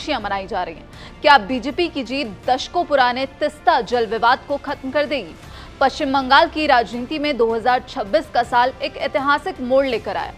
खुशियां मनाई जा रही हैं। क्या बीजेपी की जीत दशकों पुराने तीस्ता जल विवाद को खत्म कर देगी? पश्चिम बंगाल की राजनीति में 2026 का साल एक ऐतिहासिक मोड़ लेकर आया।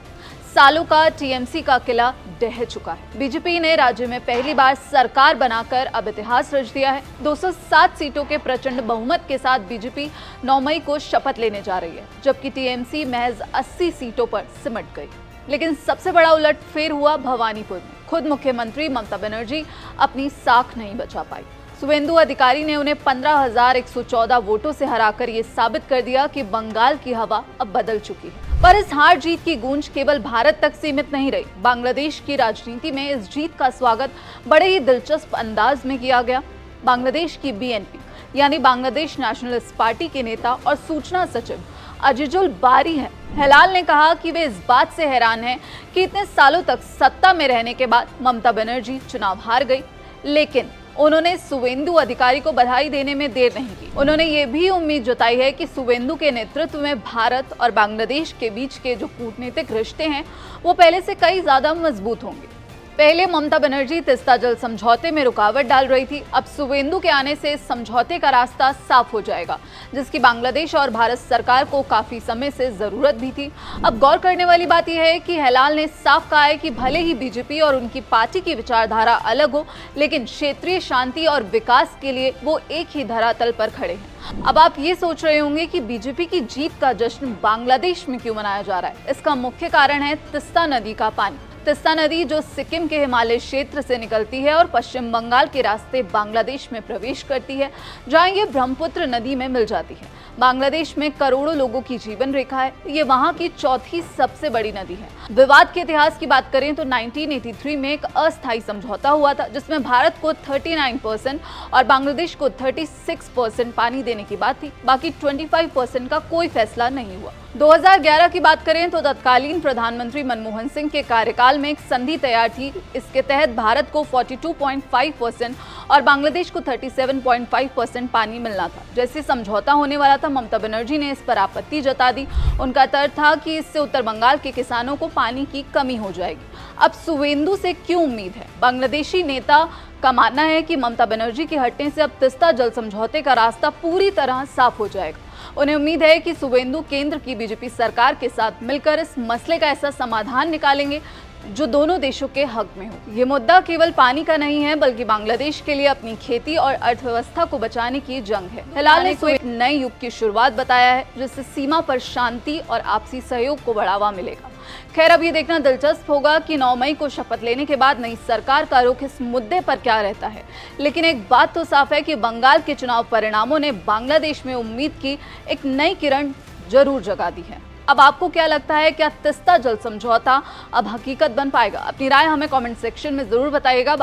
सालों का टीएमसी का किला ढह चुका है। बीजेपी ने राज्य में पहली बार सरकार बनाकर अब इतिहास रच दिया है। 207 सीटों के प्रचंड बहुमत के साथ बीजेपी 9 मई को शपथ लेने जा रही है, जबकि टीएमसी महज 80 सीटों पर सिमट गई। लेकिन सबसे बड़ा उलटफेर हुआ भवानीपुर में। खुद मुख्यमंत्री ममता बनर्जी अपनी साख नहीं बचा पाई। शुवेंदु अधिकारी ने उन्हें 15,114 वोटों से हराकर ये साबित कर दिया कि बंगाल की हवा अब बदल चुकी है। पर इस हार जीत की गूंज केवल भारत तक सीमित नहीं रही। बांग्लादेश की राजनीति में इस जीत का स्वागत बड़े ही दिलचस्प अंदाज में किया गया। बांग्लादेश की बीएनपी यानी बांग्लादेश नेशनलिस्ट पार्टी के नेता और सूचना सचिव अजीजुल बारी है हेलाल ने कहा कि वे इस बात से हैरान हैं कि इतने सालों तक सत्ता में रहने के बाद ममता बनर्जी चुनाव हार गई, लेकिन उन्होंने शुवेंदु अधिकारी को बधाई देने में देर नहीं की। उन्होंने ये भी उम्मीद जताई है कि शुवेंदु के नेतृत्व में भारत और बांग्लादेश के बीच के जो कूटनीतिक रिश्ते हैं वो पहले से कई ज्यादा मजबूत होंगे। पहले ममता बनर्जी तीस्ता जल समझौते में रुकावट डाल रही थी। अब शुवेंदु के आने से इस समझौते का रास्ता साफ हो जाएगा, जिसकी बांग्लादेश और भारत सरकार को काफी समय से जरूरत भी थी। अब गौर करने वाली बात यह है कि हेलाल ने साफ कहा है कि भले ही बीजेपी और उनकी पार्टी की विचारधारा अलग हो, लेकिन क्षेत्रीय शांति और विकास के लिए वो एक ही धरातल पर खड़े हैं। अब आप ये सोच रहे होंगे कि बीजेपी की जीत का जश्न बांग्लादेश में क्यों मनाया जा रहा है। इसका मुख्य कारण है तीस्ता नदी का पानी। तीस्ता नदी जो सिक्किम के हिमालय क्षेत्र से निकलती है और पश्चिम बंगाल के रास्ते बांग्लादेश में प्रवेश करती है, जहां ये ब्रह्मपुत्र नदी में मिल जाती है। बांग्लादेश में करोड़ों लोगों की जीवन रेखा है। ये वहां की चौथी सबसे बड़ी नदी है। विवाद के इतिहास की बात करें तो 1983 में एक अस्थायी समझौता हुआ था, जिसमें भारत को 39% और बांग्लादेश को 36% पानी देने की बात थी। बाकी 25% का कोई फैसला नहीं हुआ। 2011 की बात करें तो तत्कालीन प्रधानमंत्री मनमोहन सिंह के कार्यकाल में एक संधि तैयार थी। इसके तहत भारत को 42.5% और बांग्लादेश को 37.5% पानी मिलना था। जैसे समझौता होने वाला था, ममता बनर्जी ने इस पर आपत्ति जता दी। उनका तर्क था कि इससे उत्तर बंगाल के किसानों को पानी की कमी हो जाएगी। अब शुवेंदु से क्यों उम्मीद है? बांग्लादेशी नेता का मानना है कि ममता बनर्जी के हटने से अब तीस्ता जल समझौते का रास्ता पूरी तरह साफ हो जाएगा। उन्हें उम्मीद है कि शुवेंदु केंद्र की बीजेपी सरकार के साथ मिलकर इस मसले का ऐसा समाधान निकालेंगे जो दोनों देशों के हक में हो। ये मुद्दा केवल पानी का नहीं है, बल्कि बांग्लादेश के लिए अपनी खेती और अर्थव्यवस्था को बचाने की जंग है। हेलाल ने एक नए युग की शुरुआत बताया है, जिससे सीमा पर शांति और आपसी सहयोग को बढ़ावा मिलेगा। खैर, अब ये देखना दिलचस्प होगा कि 9 मई को शपथ लेने के बाद नई सरकार का रुख इस मुद्दे पर क्या रहता है। लेकिन एक बात तो साफ है कि बंगाल के चुनाव परिणामों ने बांग्लादेश में उम्मीद की एक नई किरण जरूर जगा दी है। अब आपको क्या लगता है, क्या तीस्ता जल समझौता अब हकीकत बन पाएगा? अपनी राय हमें कमेंट सेक्शन में जरूर बताइएगा।